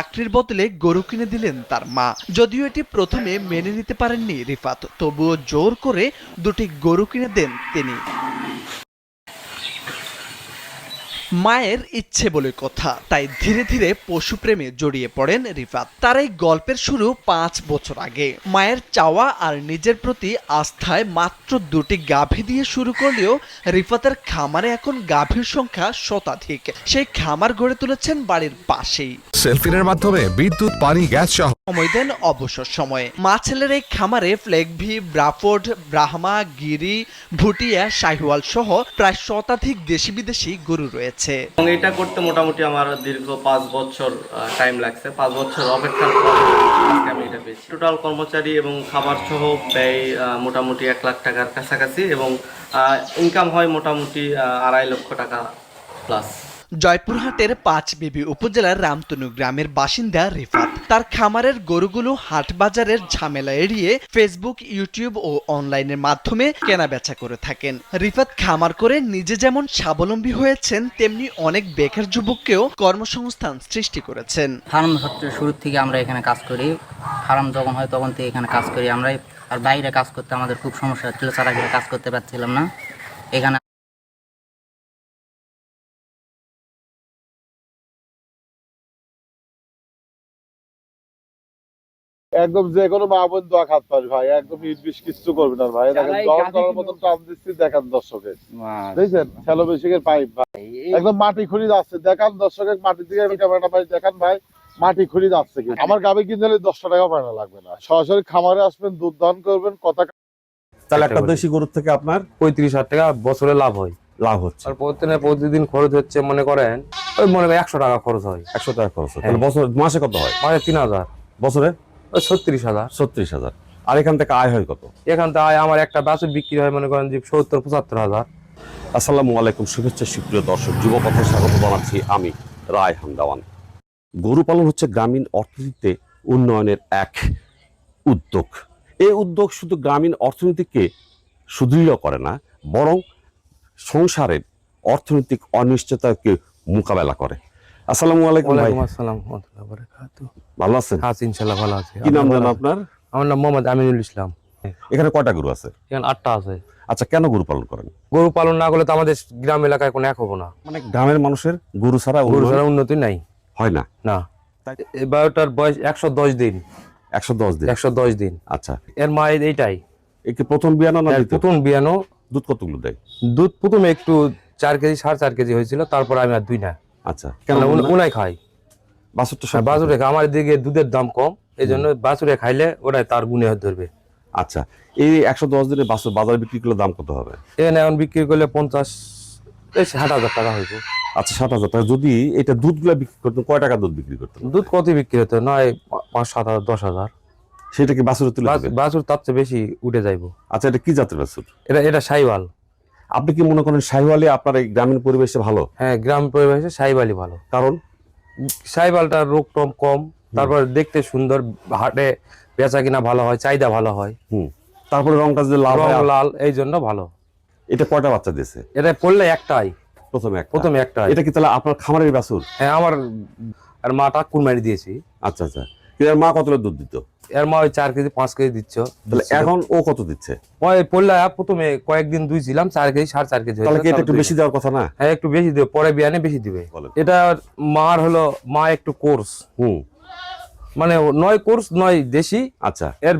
চাকরির বদলে গরু কিনে দিলেন তার মা। যদিও এটি প্রথমে মেনে নিতে পারেননি রিফাত, তবুও জোর করে দুটি গরু কিনে দেন তিনি। মায়ের ইচ্ছে বলে কথা, তাই ধীরে ধীরে পশুপ্রেমে জড়িয়ে পড়েন রিফাত। তার এই গল্পের শুরু ৫ বছর আগে। মায়ের চাওয়া আর নিজের প্রতি আস্থায় মাত্র দুটি গাভী দিয়ে শুরু করলেও রিফাতের খামারে এখন গাভীর সংখ্যা শতাধিক। সেই খামার গড়ে তুলেছেন বাড়ির পাশেই। সেলফিনের মাধ্যমে বিদ্যুৎ, পানি, গ্যাস সহ সময় দেন অবসর সময়ে। মা ছেলের এই খামারে ফ্লেগভি, ব্রাফোর্ড, ব্রাহ্মা, গিরি, ভুটিয়া, শাহিওয়াল সহ প্রায় শতাধিক দেশি বিদেশি গরু রয়েছে। এবং এটা করতে মোটামুটি আমার দীর্ঘ ৫ বছর টাইম লাগছে। ৫ বছর অপেক্ষার পর আজকে আমি এটা পেয়েছি। টোটাল কর্মচারী এবং খাবার সহ ব্যয় মোটামুটি ১ লাখ টাকার কাছাকাছি এবং ইনকাম হয় মোটামুটি ২.৫ লক্ষ টাকা প্লাস। জয়পুরহাটের পাঁচবিবি উপজেলার রামতনু গ্রামের বাসিন্দা রিফাত। তার খামারের গরুগুলো হাট বাজারের ঝামেলা এড়িয়ে ফেসবুক, ইউটিউব ও অনলাইনের মাধ্যমে কেনাবেচা করে থাকেন। রিফাত খামার করে নিজে যেমন স্বাবলম্বী হয়েছেন, তেমনি অনেক বেকার যুবককেও কর্মসংস্থান সৃষ্টি করেছেন। ফার্ম শুরু থেকে আমরা এখানে কাজ করি। ফার্ম যখন হয় তখন থেকে এখানে কাজ করি আমরা। আর বাইরে কাজ করতে আমাদের খুব সমস্যা হচ্ছিল, ছাড়া কাজ করতে পারছিলাম না। এখানে একদম যে কোনো মা বোন দোয়া খাত পারি ভাই, একদম ইটবিশ কিছু করবে না ভাই। দেখেন দহন করার মতন টান দিচ্ছি, দেখেন দর্শকের, দেখছেন শ্যালো বেসিকের পাইপ ভাই, একদম মাটি খুঁড়ি যাচ্ছে। দেখান দর্শকের মাটির দিকে ক্যামেরাটা ভাই, দেখান ভাই মাটি খুঁড়ি যাচ্ছে। কি আমার গাবে কিনতে হলে ১০ টাকা পায়না লাগবে না। সরাসরি খামারে আসবেন, দুধ দহন করবেন, কথা। তাহলে একটা দেশি গরুর থেকে আপনার ৩৫,০০০ টাকা বছরে লাভ হয়। লাভ হচ্ছে। আর প্রতিদিন খরচ হচ্ছে মনে করেন ওই মনে করেন ১০০ টাকা খরচ হয়। ১০০ টাকা খরচ হয়। তাহলে বছর মাসে কত হয়? মানে ৩,০০০, বছরে ওই ৩৬,০০০। ৩৬,০০০। আর এখান থেকে আয় হয় কত? এখান থেকে আয় আমার একটা বাছুর বিক্রি হয় মনে করেন যে ৭০-৭৫,০০০। আসসালামু আলাইকুম, শুভেচ্ছা সুপ্রিয় দর্শক, যুবকথায় স্বাগত জানাচ্ছি আমি রায়হান দেওয়ান। গরু পালন হচ্ছে গ্রামীণ অর্থনীতিতে উন্নয়নের এক উদ্যোগ। এই উদ্যোগ শুধু গ্রামীণ অর্থনীতিকে সুদৃঢ় করে না, বরং সংসারের অর্থনৈতিক অনিশ্চয়তাকে মোকাবেলা করে। আসসালামু আলাইকুম ভাই। ওয়ালাইকুম আসসালাম ওয়া রাহমাতুল্লাহি ওয়া বারাকাতুহু। ভালো আছেন? হ্যাঁ ইনশাআল্লাহ ভালো আছি। কি নাম জানেন আপনার? আমার নাম মোহাম্মদ আমিনুল ইসলাম। এখানে কয়টা গরু আছে? এখানে ৮টা আছে। আচ্ছা, কেন গরু পালন করেন? গরু পালন না করলে তো আমাদের গ্রাম এলাকায় কোনো এক হবো না। মানে গ্রামের মানুষের গরু ছাড়া গরু ছাড়া উন্নতি নাই। হয় না। না, এই বায়োটার বয়স ১১০ দিন। ১১০ দিন। ১১০ দিন। আচ্ছা, এর মা এইটাই একে প্রথম বিয়ানো না দ্বিতীয়? প্রথম বিয়ানো। দুধ কতগুলো দেয়? দুধ প্রথমে একটু ৪ কেজি ৪.৫ কেজি হয়েছিল, তারপর আমি আর দুই না। আচ্ছা, কেন উনাই খাই? বাছুরে খাই। আমার দিকে দুধের দাম কম, এই জন্য বাছুরে খাইলে ওরাই তার গুণে ধরবে। আচ্ছা, এই ১১০ দিনের বাছুর বাজারে বিক্রি করলে দাম কত হবে? এখানে এখন বিক্রি করলে ৫০-৬০ টাকা হইব। আচ্ছা, ৬০,০০০ টাকা। যদি এটা দুধগুলো বিক্রি করতেন, কয় টাকা দুধ বিক্রি করতেন? দুধ কত বিক্রি হতো? নয় ৫-৭ হাজার, ১০,০০০। সেটা কি বাছুরে তুলে দিবেন? বাছুর তার চেয়ে বেশি উঠে যাইব। আচ্ছা, এটা কি জাতের বাছুর? এটা শাহিওয়াল। আপনি কি মনে করেন শাহিওয়ালি আপনার এই গ্রামীণ পরিবেশে ভালো? হ্যাঁ, গ্রাম পরিবেশে শাহিওয়ালই ভালো। কারণ শাহিওয়ালটার রোগ টম কম, তারপর দেখতে সুন্দর, হাটে বেচা কিনা ভালো হয়, চাহিদা ভালো হয়। তারপরে রংটা যদি লাল হয়, লাল, এই জন্য ভালো। এটা কয়টা বাচ্চা দিয়েছে? এটা পড়লে একটাই, প্রথমে একটা। এটা কি তাহলে আপনার খামারের বাছুর? হ্যাঁ, আমার আর মাটা কুরবানি দিয়েছি। আচ্ছা আচ্ছা, এর মা কত দুধ দিত? এর মা ওই ৪ কেজি ৫ কেজি দিচ্ছ। তাহলে এখন ও কত দিচ্ছে? ওই পড়লে প্রথমে কয়েকদিন দুইছিলাম ৪ কেজি ৪.৫ কেজি। তাহলে কি এটা একটু বেশি দেওয়ার কথা না? হ্যাঁ, একটু বেশি দিবে, পরে বিয়ানে বেশি দিবে। এটা মার হলো মা একটু কোর্স, মানে ৯ কোর্স ৯ দেশি। আচ্ছা, এর